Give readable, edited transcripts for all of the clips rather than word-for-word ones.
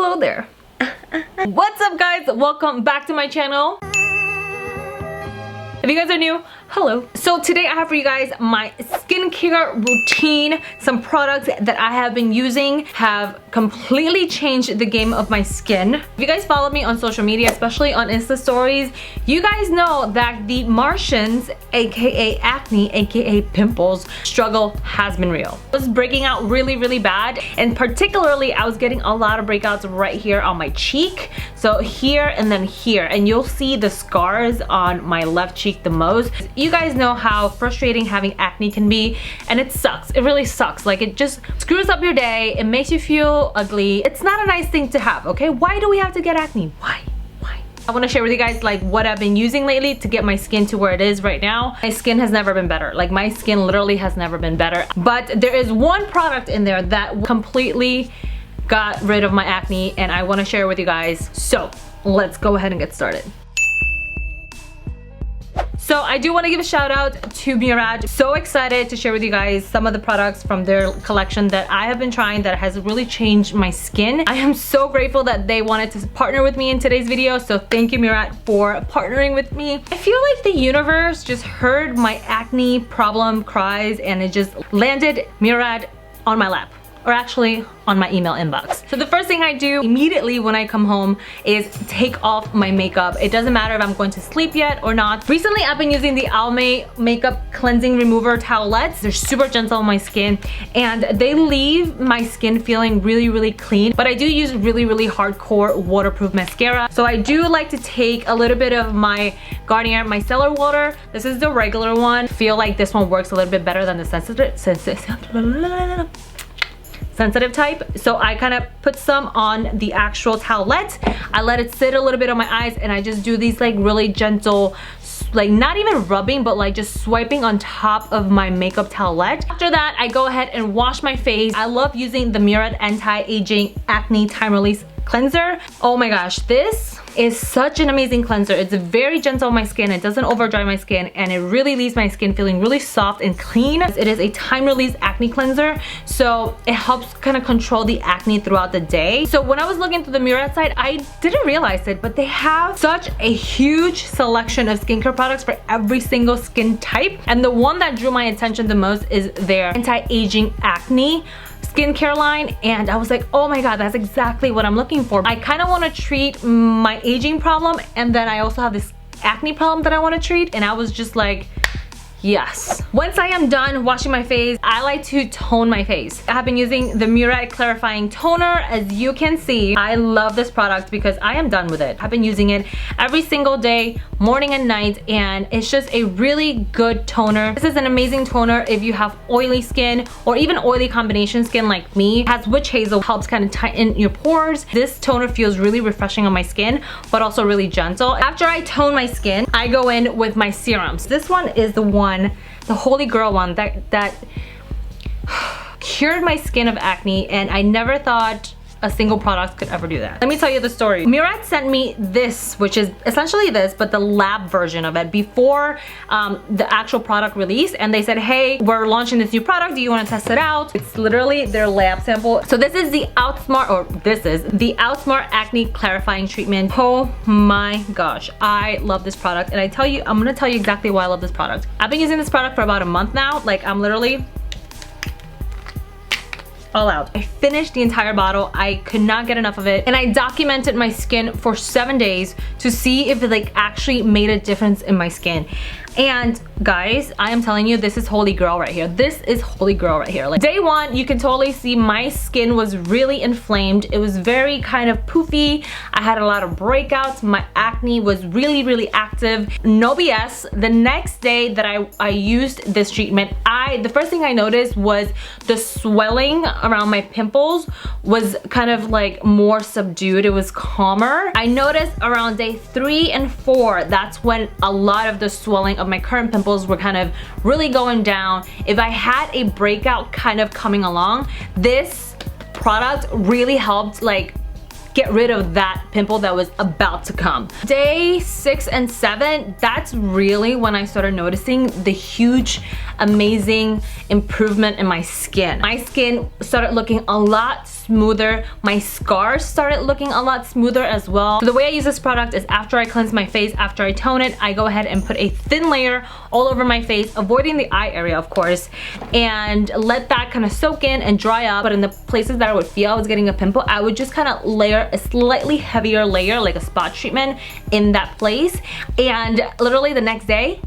Hello there. What's up guys? Welcome back to my channel. If you guys are new, hello. So today I have for you guys my skincare routine. Some products that I have been using have completely changed the game of my skin. If you guys follow me on social media, especially on Insta stories, you guys know that the Martians, aka acne, aka pimples, struggle has been real. I was breaking out really bad, and particularly I was getting a lot of breakouts right here on my cheek. So here and then here, and you'll see the scars on my left cheek the most. You guys know how frustrating having acne can be, and it sucks. It really sucks. Like, it just screws up your day. It makes you feel ugly. It's not a nice thing to have, okay? Why do we have to get acne? Why? I want to share with you guys like what I've been using lately to get my skin to where it is right now. My skin has never been better. Like, my skin literally has never been better. But there is one product in there that completely got rid of my acne, and I want to share with you guys. So let's go ahead and get started. So I do want to give a shout out to Murad. So excited to share with you guys some of the products from their collection that I have been trying that has really changed my skin. I am so grateful that they wanted to partner with me in today's video. So thank you, Murad, for partnering with me. I feel like the universe just heard my acne problem cries and it just landed Murad on my lap. Or actually on my email inbox. So the first thing I do immediately when I come home is take off my makeup. It doesn't matter if I'm going to sleep yet or not. Recently I've been using the Almay makeup cleansing remover towelettes. They're super gentle on my skin and they leave my skin feeling really clean. But I do use really hardcore waterproof mascara. So I do like to take a little bit of my Garnier Micellar water. This is the regular one. I feel like this one works a little bit better than the sensitive type. So I kind of put some on the actual towelette. I let it sit a little bit on my eyes and I just do these like really gentle, like not even rubbing, but like just swiping on top of my makeup towelette. After that, I go ahead and wash my face. I love using the Murad Anti-Aging Acne Time Release Cleanser. Oh my gosh, this is such an amazing cleanser. It's very gentle on my skin. It doesn't over dry my skin, and it really leaves my skin feeling really soft and clean. It is a time release acne cleanser, so it helps kind of control the acne throughout the day. So when I was looking through the Murad site, I didn't realize it, but they have such a huge selection of skincare products for every single skin type. And the one that drew my attention the most is their anti-aging acne skincare line, and I was like, oh my god, that's exactly what I'm looking for. I kind of want to treat my aging problem, and then I also have this acne problem that I want to treat, and I was just like, yes. Once I am done washing my face, I like to tone my face. I have been using the Murad Clarifying Toner. As you can see, I love this product because I am done with it. I've been using it every single day, morning and night, and it's just a really good toner. This is an amazing toner if you have oily skin or even oily combination skin like me. It has witch hazel, helps kind of tighten your pores. This toner feels really refreshing on my skin, but also really gentle. After I tone my skin, I go in with my serums. This one is the Holy Grail one that cured my skin of acne, and I never thought a single product could ever do that. Let me tell you the story. Murad sent me this, which is essentially this, but the lab version of it before the actual product release, and they said, hey, we're launching this new product, do you want to test it out? It's literally their lab sample. So this is the Outsmart, or this is the Outsmart Acne Clarifying Treatment. Oh my gosh, I love this product, and I'm gonna tell you exactly why I love this product. I've been using this product for about a month now. Like, I'm literally all out. I finished the entire bottle. I could not get enough of it, and I documented my skin for 7 days to see if it like actually made a difference in my skin. And guys, I am telling you, this is Holy Grail right here. This is Holy Grail right here. Like, day one, you can totally see my skin was really inflamed. It was very kind of poofy. I had a lot of breakouts. My acne was really active. No BS. The next day that I used this treatment, the first thing I noticed was the swelling around my pimples was kind of like more subdued. It was calmer. I noticed around day 3 and 4, that's when a lot of the swelling of my current pimples were kind of really going down. If I had a breakout kind of coming along, this product really helped like get rid of that pimple that was about to come. Day 6 and 7, that's really when I started noticing the huge, amazing improvement in my skin. My skin started looking a lot smoother. My scars started looking a lot smoother as well. So the way I use this product is after I cleanse my face, after I tone it, I go ahead and put a thin layer all over my face, avoiding the eye area of course, and let that kind of soak in and dry up. But in the places that I would feel I was getting a pimple, I would just kind of layer a slightly heavier layer, like a spot treatment in that place. And literally the next day,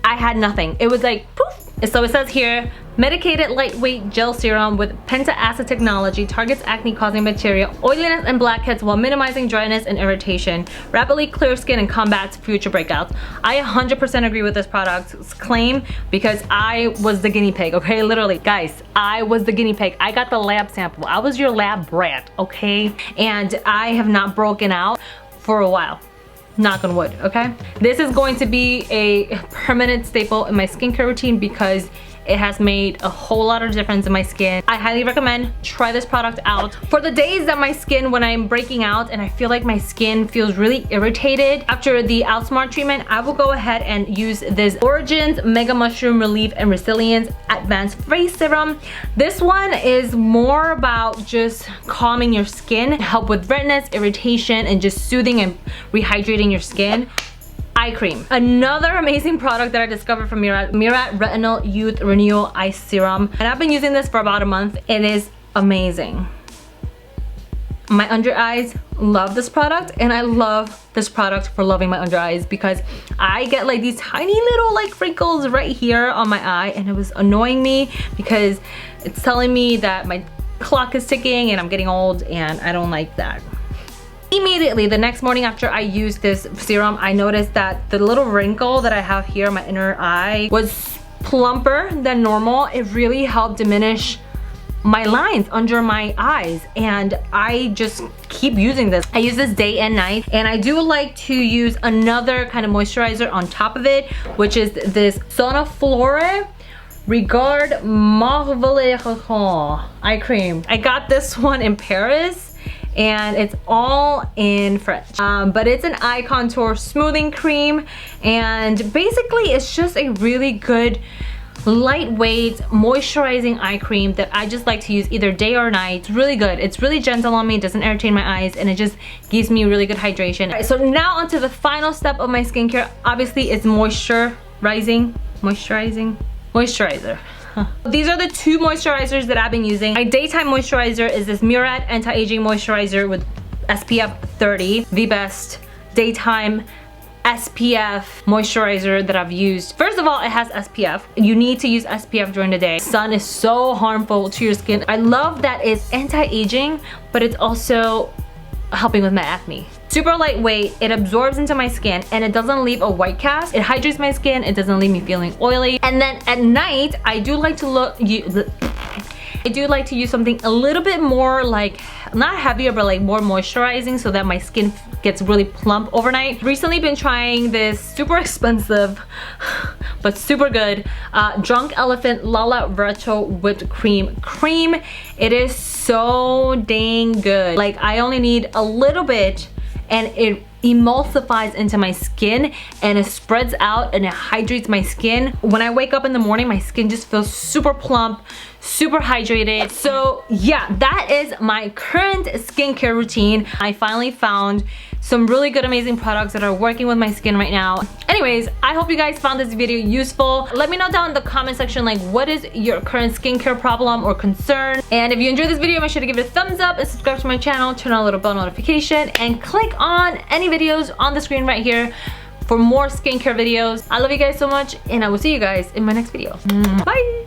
I had nothing. It was like poof. So it says here, medicated lightweight gel serum with penta-acid technology targets acne causing bacteria, oiliness, and blackheads while minimizing dryness and irritation, rapidly clears skin and combats future breakouts. I 100% agree with this product's claim because I was the guinea pig, okay? Literally, guys, I was the guinea pig. I got the lab sample. I was your lab brat, okay? And I have not broken out for a while. Knock on wood, okay? This is going to be a permanent staple in my skincare routine because it has made a whole lot of difference in my skin. I highly recommend try this product out. For the days that my skin, when I'm breaking out and I feel like my skin feels really irritated after the Outsmart treatment, I will go ahead and use this Origins Mega Mushroom Relief and Resilience Advanced Face Serum. This one is more about just calming your skin, help with redness, irritation, and just soothing and rehydrating your skin. Eye cream. Another amazing product that I discovered from Murad Retinol Retinol Eye Serum. And I've been using this for about a month. It is amazing. My under eyes love this product, and I love this product for loving my under eyes because I get like these tiny little like wrinkles right here on my eye, and it was annoying me because it's telling me that my clock is ticking and I'm getting old, and I don't like that. Immediately the next morning after I used this serum, I noticed that the little wrinkle that I have here in my inner eye was plumper than normal. It really helped diminish my lines under my eyes, and I just keep using this. I use this day and night, and I do like to use another kind of moisturizer on top of it, which is this Sonaflora Regard Marveleux eye cream. I got this one in Paris, and it's all in French, but it's an eye contour smoothing cream, and basically it's just a really good lightweight moisturizing eye cream that I just like to use either day or night. It's really good. It's really gentle on me. It doesn't irritate my eyes, and it just gives me really good hydration. All right, so now onto the final step of my skincare. Obviously it's moisturizer. These are the two moisturizers that I've been using. My daytime moisturizer is this Murad Anti-Aging Moisturizer with SPF 30, the best daytime SPF moisturizer that I've used. First of all, it has SPF. You need to use SPF during the day. Sun is so harmful to your skin. I love that it's anti-aging, but it's also helping with my acne. Super lightweight, it absorbs into my skin, and it doesn't leave a white cast. It hydrates my skin, it doesn't leave me feeling oily. And then at night, I do like to use something a little bit more like, not heavier, but like more moisturizing so that my skin gets really plump overnight. Recently been trying this super expensive but super good Drunk Elephant LALA Retro Whipped Cream. It is so dang good. Like, I only need a little bit, and it emulsifies into my skin, and it spreads out and it hydrates my skin. When I wake up in the morning, my skin just feels super plump, super hydrated. So yeah, that is my current skincare routine. I finally found some really good, amazing products that are working with my skin right now. Anyways, I hope you guys found this video useful. Let me know down in the comment section, like, what is your current skincare problem or concern? And if you enjoyed this video, make sure to give it a thumbs up and subscribe to my channel, turn on a little bell notification, and click on any videos on the screen right here for more skincare videos. I love you guys so much, and I will see you guys in my next video. Bye!